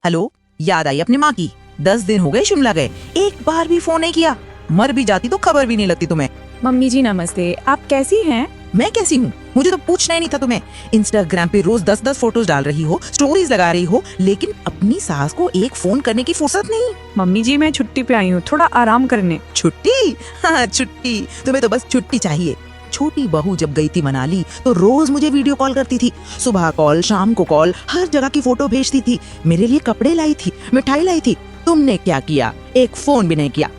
Hello, याद आई अपनी माँ की। 10 दिन हो गए शिमला गए, एक बार भी फोन नहीं किया। मर भी जाती तो खबर भी नहीं लगती तुम्हें। मम्मी जी नमस्ते, आप कैसी हैं? मैं कैसी हूँ, मुझे तो पूछना ही नहीं था तुम्हें। इंस्टाग्राम पे रोज 10-10 फोटोज डाल रही हो, स्टोरीज लगा रही हो, लेकिन अपनी सास को एक फोन करने की फुर्सत नहीं। मम्मी जी मैं छुट्टी पे आई हूँ, थोड़ा आराम करने। छुट्टी? हाँ छुट्टी, तुम्हें तो बस छुट्टी चाहिए। छोटी बहू जब गई थी मनाली तो रोज मुझे वीडियो कॉल करती थी, सुबह कॉल, शाम को कॉल, हर जगह की फोटो भेजती थी। मेरे लिए कपड़े लाई थी, मिठाई लाई थी। तुमने क्या किया? एक फोन भी नहीं किया।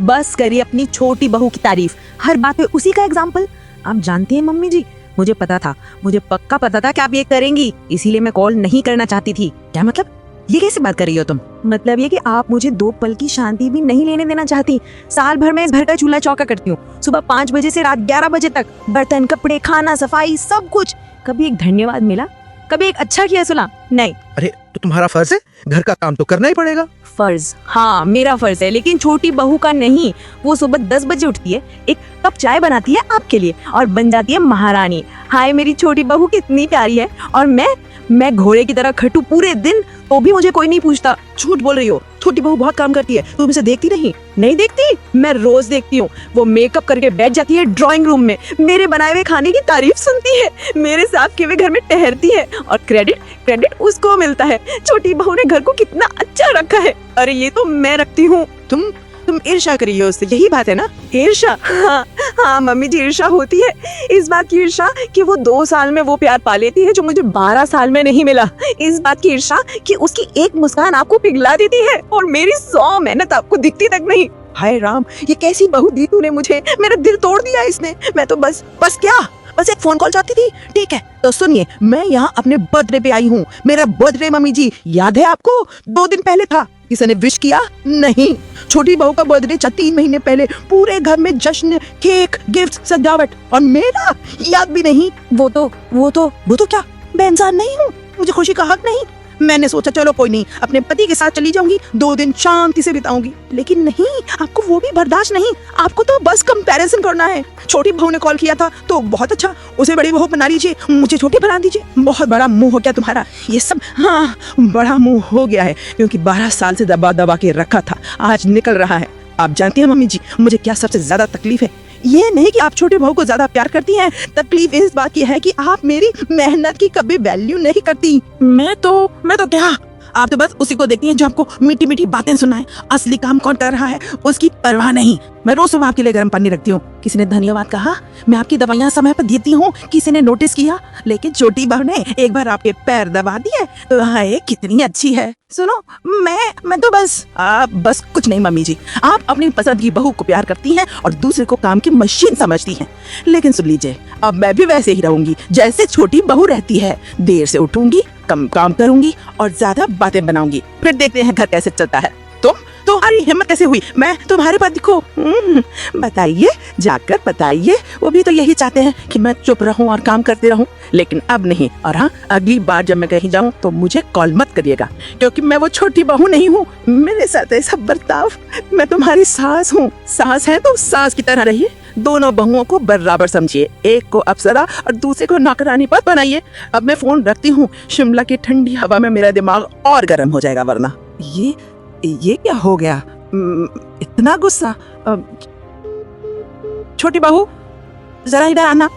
बस करिए अपनी छोटी बहू की तारीफ, हर बात पे उसी का एग्जाम्पल। आप जानती हैं मम्मी जी, मुझे पता था, मुझे पक्का पता था कि आप ये करेंगी, इसीलिए मैं कॉल नहीं करना चाहती थी। क्या मतलब? ये कैसे बात कर रही हो तुम? मतलब ये कि आप मुझे 2 पल की शांति भी नहीं लेने देना चाहती। साल भर में इस घर का चूल्हा चौका करती हूँ, सुबह 5 बजे से रात 11 बजे तक, बर्तन, कपड़े, खाना, सफाई, सब कुछ। कभी एक धन्यवाद मिला? कभी एक अच्छा किया सुना? नहीं। अरे तो तुम्हारा फर्ज है, घर का काम तो करना ही पड़ेगा। फर्ज? हाँ मेरा फर्ज है, लेकिन छोटी बहू का नहीं। वो सुबह 10 बजे उठती है, एक कप चाय बनाती है आपके लिए और बन जाती है महारानी। हाय मेरी छोटी बहू कितनी प्यारी है। और मैं घोड़े की तरह खटू पूरे दिन, तो भी मुझे कोई नहीं पूछता। झूठ बोल रही हो, छोटी बहू बहुत काम करती है, तुम इसे देखती नहीं? नहीं देखती? मैं रोज देखती हूँ। वो मेकअप करके बैठ जाती है ड्राइंग रूम में, मेरे बनाए हुए खाने की तारीफ सुनती है, मेरे साथ किए हुए घर में ठहरती है, और क्रेडिट उसको मिलता है। छोटी बहू ने घर को कितना अच्छा रखा है। अरे ये तो मैं रखती हूँ। तुम ईर्ष्या कर रही हो उससे, यही बात है ना? ईर्ष्या? हाँ मम्मी जी, ईर्ष्या होती है। इस बात की ईर्ष्या कि वो 2 साल में वो प्यार पा लेती है जो मुझे 12 साल में नहीं मिला। इस बात की ईर्ष्या कि उसकी एक मुस्कान आपको पिघला देती है और मेरी 100 मेहनत आपको दिखती तक नहीं। हाय राम, ये कैसी बहू दी तूने मुझे? मेरा दिल तोड़ दिया इसने। मैं तो बस क्या, बस एक फोन कॉल चाहती थी। ठीक है तो सुनिए, मैं यहाँ अपने बर्थडे पे आई हूँ। मेरा बर्थडे मम्मी जी याद है आपको? 2 दिन पहले था। किसी ने विश किया? नहीं। छोटी बहू का बर्थडे 3 महीने पहले, पूरे घर में जश्न, केक, गिफ्ट, सजावट, और मेरा याद भी नहीं। वो तो क्या, मैं इंसान नहीं हूँ? मुझे खुशी का हक नहीं? मैंने सोचा चलो कोई नहीं, अपने पति के साथ चली जाऊंगी, 2 दिन शांति से बिताऊंगी। लेकिन नहीं, आपको वो भी बर्दाश्त नहीं। आपको तो बस कंपैरिजन करना है। छोटी बहू ने कॉल किया था तो बहुत अच्छा, उसे बड़ी बहू बना लीजिए, मुझे छोटी बना दीजिए। बहुत बड़ा मुंह हो गया तुम्हारा ये सब। हाँ बड़ा मुंह हो गया है, क्योंकि 12 साल से दबा के रखा था, आज निकल रहा है। आप जानती हैं मम्मी जी, मुझे क्या सबसे ज्यादा तकलीफ है? ये नहीं कि आप छोटी बहू को ज्यादा प्यार करती हैं, तकलीफ इस बात की है कि आप मेरी मेहनत की कभी वैल्यू नहीं करती। मैं तो क्या, आप तो बस उसी को देखती हैं जो आपको मीठी मीठी बातें सुनाए। असली काम कौन कर रहा है उसकी परवाह नहीं। मैं रोज सुबह आपके लिए गर्म पानी रखती हूँ। किसी ने धन्यवाद कहा? मैं आपकी दवाइयाँ समय पर देती हूँ, किसी ने नोटिस किया? लेकिन छोटी बहू ने एक बार आपके पैर दबा दिए तो हाय कितनी अच्छी है। सुनो, मैं तो बस कुछ नहीं मम्मी जी, आप अपनी पसंद की बहू को प्यार करती हैं और दूसरे को काम की मशीन समझती हैं। लेकिन सुन लीजिए, अब मैं भी वैसे ही रहूंगी जैसे छोटी बहू रहती है। देर से उठूंगी, कम काम करूंगी और ज्यादा बातें बनाऊंगी, फिर देखते हैं घर कैसे चलता है। तुम्हारी हिम्मत कैसे हुई मैं तुम्हारे पति को? बताइए, जाकर बताइए। वो भी तो यही चाहते हैं कि मैं चुप रहूं और काम करते रहूं, लेकिन अब नहीं। और हाँ, अगली बार जब मैं कहीं जाऊं तो मुझे कॉल मत करिएगा, क्योंकि मैं वो छोटी बहू नहीं हूँ। मेरे साथ ऐसा बर्ताव, मैं तुम्हारी सास हूँ। सास है तो सास की तरह रहिए, दोनों बहुओं को बराबर समझिए, एक को अप्सरा और दूसरे को नौकरानी पर बनाइए। अब मैं फोन रखती हूँ, शिमला की ठंडी हवा में मेरा दिमाग और गर्म हो जाएगा वरना। ये क्या हो गया? इतना गुस्सा? छोटी बहू जरा इधर आना।